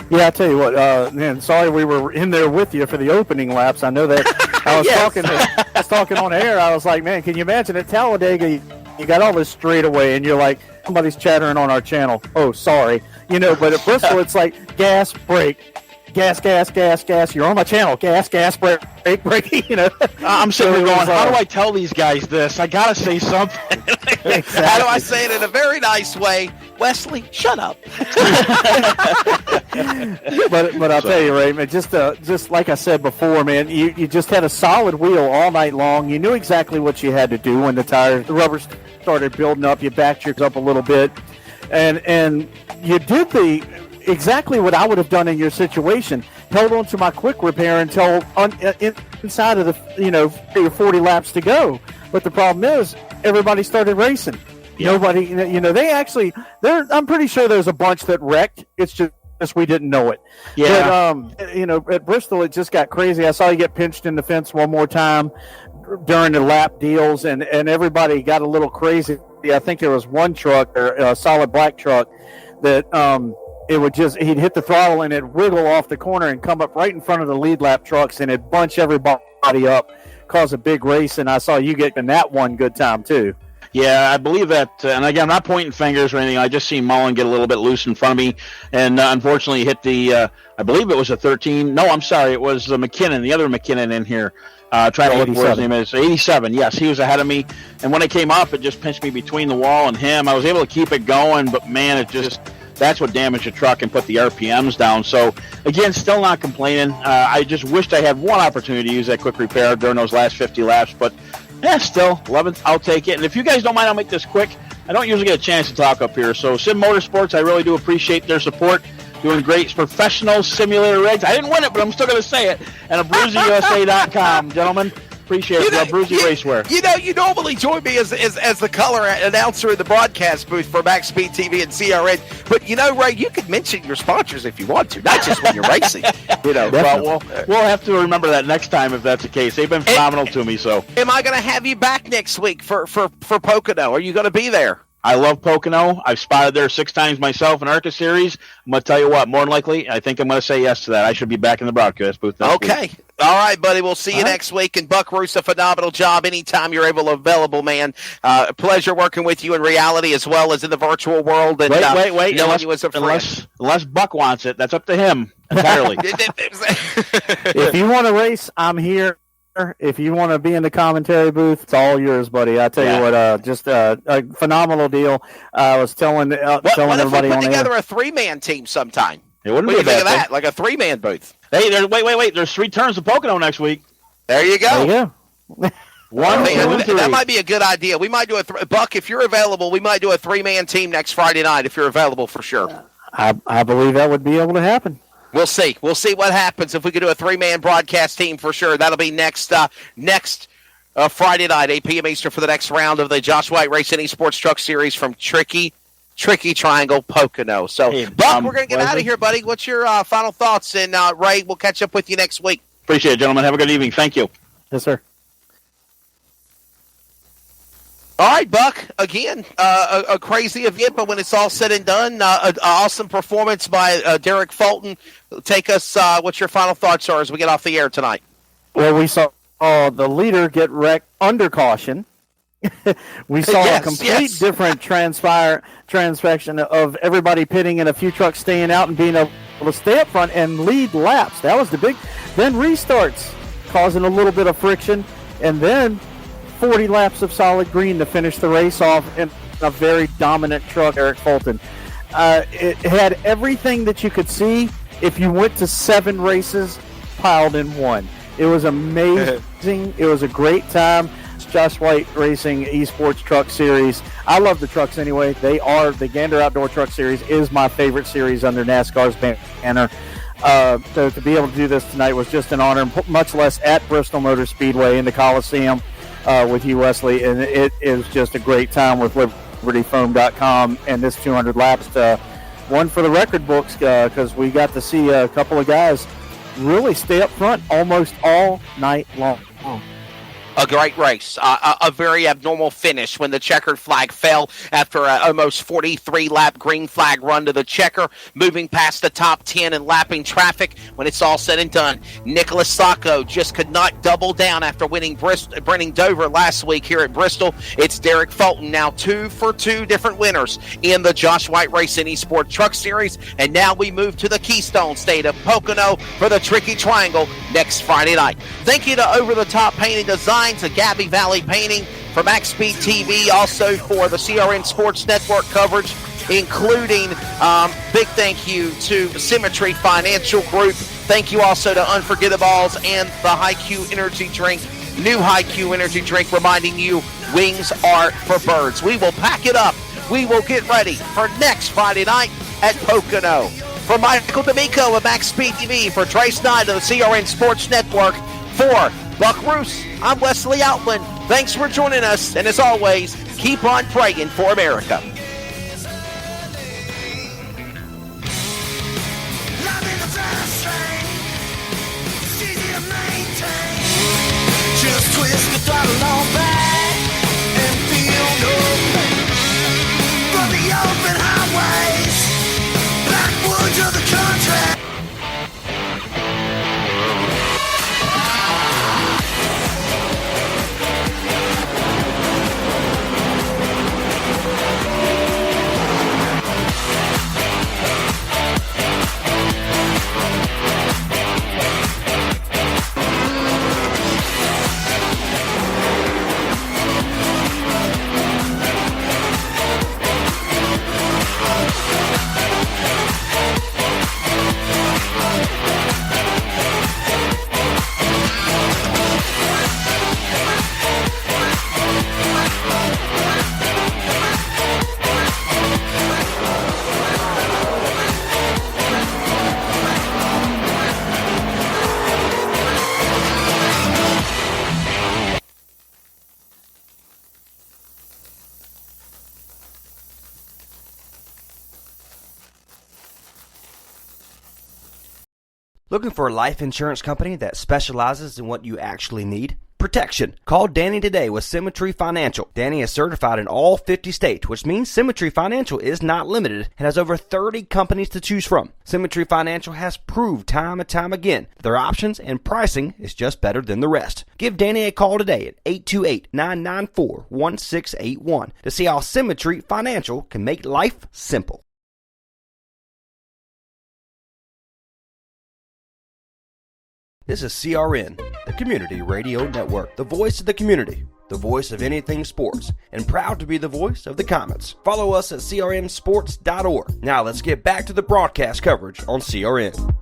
Yeah, I tell you what, man, sorry we were in there with you for the opening laps. I know that I was talking on air. I was like, man, can you imagine at Talladega, you got all this straightaway, and you're like, somebody's chattering on our channel. Oh, sorry. But at Bristol, it's like gas, brake, gas, gas, gas, gas. You're on my channel. Gas, gas, brake, brake, brake. I'm sitting there going, how do I tell these guys this? I got to say something. Exactly. How do I say it in a very nice way? Wesley, shut up. but I'll tell you, Ray, man, just like I said before, man, you just had a solid wheel all night long. You knew exactly what you had to do when the rubber started building up. You backed yours up a little bit, and you did exactly what I would have done in your situation. Held on to my quick repair until inside of the 30 or 40 laps to go. But the problem is everybody started racing. Yeah. Nobody, I'm pretty sure there's a bunch that wrecked. It's just we didn't know it. Yeah. But, at Bristol, it just got crazy. I saw you get pinched in the fence one more time during the lap deals, and everybody got a little crazy. I think there was one truck, or a solid black truck, that he'd hit the throttle and it'd wiggle off the corner and come up right in front of the lead lap trucks, and it'd bunch everybody up, cause a big race. And I saw you get in that one good time too. Yeah, I believe that, and again, I'm not pointing fingers or anything. I just seen Mullen get a little bit loose in front of me, and unfortunately hit I believe it was a 13. No, I'm sorry, it was McKinnon, the other McKinnon in here, trying to look where his name is. 87, yes, he was ahead of me, and when it came up, it just pinched me between the wall and him. I was able to keep it going, but man, that's what damaged the truck and put the RPMs down. So, again, still not complaining. I just wished I had one opportunity to use that quick repair during those last 50 laps, but still, 11th, I'll take it. And if you guys don't mind, I'll make this quick. I don't usually get a chance to talk up here. So, Sim Motorsports, I really do appreciate their support. Doing great. Professional simulator rigs. I didn't win it, but I'm still going to say it. And ABruzyUSA.com, gentlemen. Appreciate it. Bruzy Racewear. You normally join me as the color announcer in the broadcast booth for Max Speed TV and CRN. But, Ray, you could mention your sponsors if you want to, not just when you're racing. Well, we'll have to remember that next time if that's the case. They've been phenomenal to me. So, am I going to have you back next week for Pocono? Are you going to be there? I love Pocono. I've spotted there 6 times myself in ARCA Series. I'm going to tell you what, more than likely, I think I'm going to say yes to that. I should be back in the broadcast booth next week. All right, buddy. We'll see you next week. And Buck Roos, a phenomenal job anytime you're available, man. Pleasure working with you in reality as well as in the virtual world. And, wait. Unless Buck wants it, that's up to him entirely. If you want to race, I'm here. If you want to be in the commentary booth, it's all yours, buddy. I tell you what, just a phenomenal deal. I was telling everybody on air. What if we put together a 3-man team sometime? It wouldn't be a bad thing. That? Like a 3-man booth. Hey, wait. There's 3 turns of Pocono next week. There you go. That might be a good idea. We might do Buck, if you're available, we might do a 3-man team next Friday night if you're available for sure. I believe that would be able to happen. We'll see. We'll see what happens if we could do a 3-man broadcast team for sure. That'll be next Friday night, 8 p.m. Eastern, for the next round of the Josh White Racing eSports Truck Series from Tricky Triangle, Pocono. So, hey, Buck, we're going to get out of here, buddy. What's your final thoughts? And, Ray, we'll catch up with you next week. Appreciate it, gentlemen. Have a good evening. Thank you. Yes, sir. All right, Buck, again, a crazy event, but when it's all said and done, an awesome performance by Derek Fulton. Take us, what your final thoughts are as we get off the air tonight. Well, we saw the leader get wrecked under caution. We saw a complete different transfaction of everybody pitting and a few trucks staying out and being able to stay up front and lead laps. That was the big. Then restarts causing a little bit of friction, and then 40 laps of solid green to finish the race off in a very dominant truck, Eric Fulton. It had everything that you could see if you went to 7 races piled in one. It was amazing. It was a great time. It's Josh White Racing eSports Truck Series. I love the trucks anyway. The Gander Outdoor Truck Series is my favorite series under NASCAR's banner. So to be able to do this tonight was just an honor, much less at Bristol Motor Speedway in the Coliseum. With you, Wesley, and it is just a great time with LibertyFoam.com and this 200 laps. One for the record books because we got to see a couple of guys really stay up front almost all night long. a great race, a very abnormal finish when the checkered flag fell after an almost 43-lap green flag run to the checker, moving past the top 10 and lapping traffic. When it's all said and done, Nicholas Sacco just could not double down after winning Dover last week here at Bristol. It's Derek Fulton now 2 for 2 different winners in the Josh White Racing eSport Truck Series. And now we move to the Keystone State of Pocono for the Tricky Triangle next Friday night. Thank you to Over the Top Painting Designs, to Gabby Valley Painting, for Max Speed TV, also for the CRN Sports Network coverage, including big thank you to Symmetry Financial Group. Thank you also to Unforgettables and the HiQ Energy Drink, new HiQ Energy Drink, reminding you wings are for birds. We will pack it up. We will get ready for next Friday night at Pocono. For Michael D'Amico of Max Speed TV, for Trace Knight of the CRN Sports Network, for Buck Roos, I'm Wesley Outland. Thanks for joining us, and as always, keep on praying for America. Just twist the throttle on back and feel no pain. From the open highways, backwoods of the country. Looking for a life insurance company that specializes in what you actually need? Protection. Call Danny today with Symmetry Financial. Danny is certified in all 50 states, which means Symmetry Financial is not limited and has over 30 companies to choose from. Symmetry Financial has proved time and time again that their options and pricing is just better than the rest. Give Danny a call today at 828-994-1681 to see how Symmetry Financial can make life simple. This is CRN, the Community Radio Network, the voice of the community, the voice of anything sports, and proud to be the voice of the Comets. Follow us at crnsports.org. Now let's get back to the broadcast coverage on CRN.